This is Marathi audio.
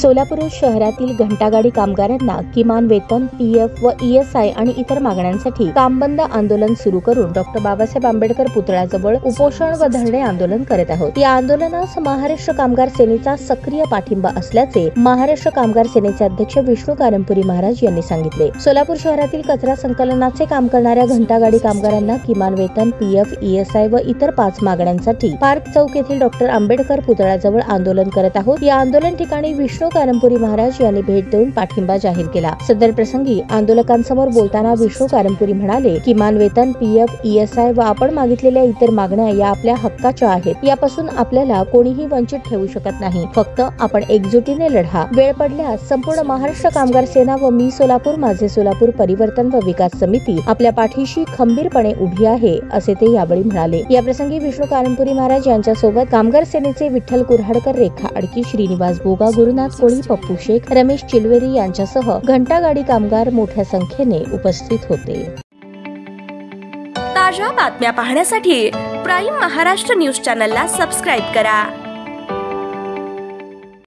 सोलापूर शहरातील घंटागाडी कामगारांना किमान वेतन, पीएफ व ईएसआय आणि इतर मागण्यांसाठी कामबंद आंदोलन सुरू करून डॉक्टर बाबासाहेब आंबेडकर पुतळ्याजवळ उपोषण व धरणे आंदोलन करत आहोत। या आंदोलनास महाराष्ट्र कामगार सेनेचा सक्रिय पाठिंबा असल्याचे महाराष्ट्र कामगार सेनेचे अध्यक्ष विष्णू कारंपुरी महाराज यांनी सांगितले। सोलापूर शहरातील कचरा संकलनाचे काम करणाऱ्या घंटागाडी कामगारांना किमान वेतन, पीएफ, ईएसआय व इतर 5 मागण्यांसाठी पार्क चौक येथील डॉक्टर आंबेडकर पुतळ्याजवळ आंदोलन करत आहोत। या आंदोलन ठिकाणी विष्णू कारंपुरी महाराज यांनी भेट देऊन पाठिंबा जाहीर केला। सदर प्रसंगी आंदोलकांसमोर बोलताना विष्णू कारंपुरी म्हणाले, किमान वेतन, पीएफ, ईएसआय व आपण मागितलेल्या इतर मागण्या या आपल्या हक्काच्या आहेत। यापासून आपल्याला कोणीही वंचित ठेवू शकत नाही। फक्त आपण एकजुटीने लढा। वेळ पडल्यास संपूर्ण महाराष्ट्र कामगार सेना व मी सोलापूर माझे सोलापूर परिवर्तन व विकास समिती आपल्या पाठीशी खंबीरपणे उभी आहे, असे ते यावेळी म्हणाले। या प्रसंगी विष्णू कारंपुरी महाराज यांच्या सोबत कामगार सेनेचे विठ्ठल कुऱ्हाडकर, रेखा अडकी, श्रीनिवास बोगा, गुरुनाथ कोळी, पप्पू शेख, रमेश चिलवेरी यांच्यासह घंटागाडी कामगार मोठ्या संख्येने उपस्थित होते। ताज्या बातम्या पाहण्यासाठी प्राईम महाराष्ट्र न्यूज चॅनलला सबस्क्राईब करा।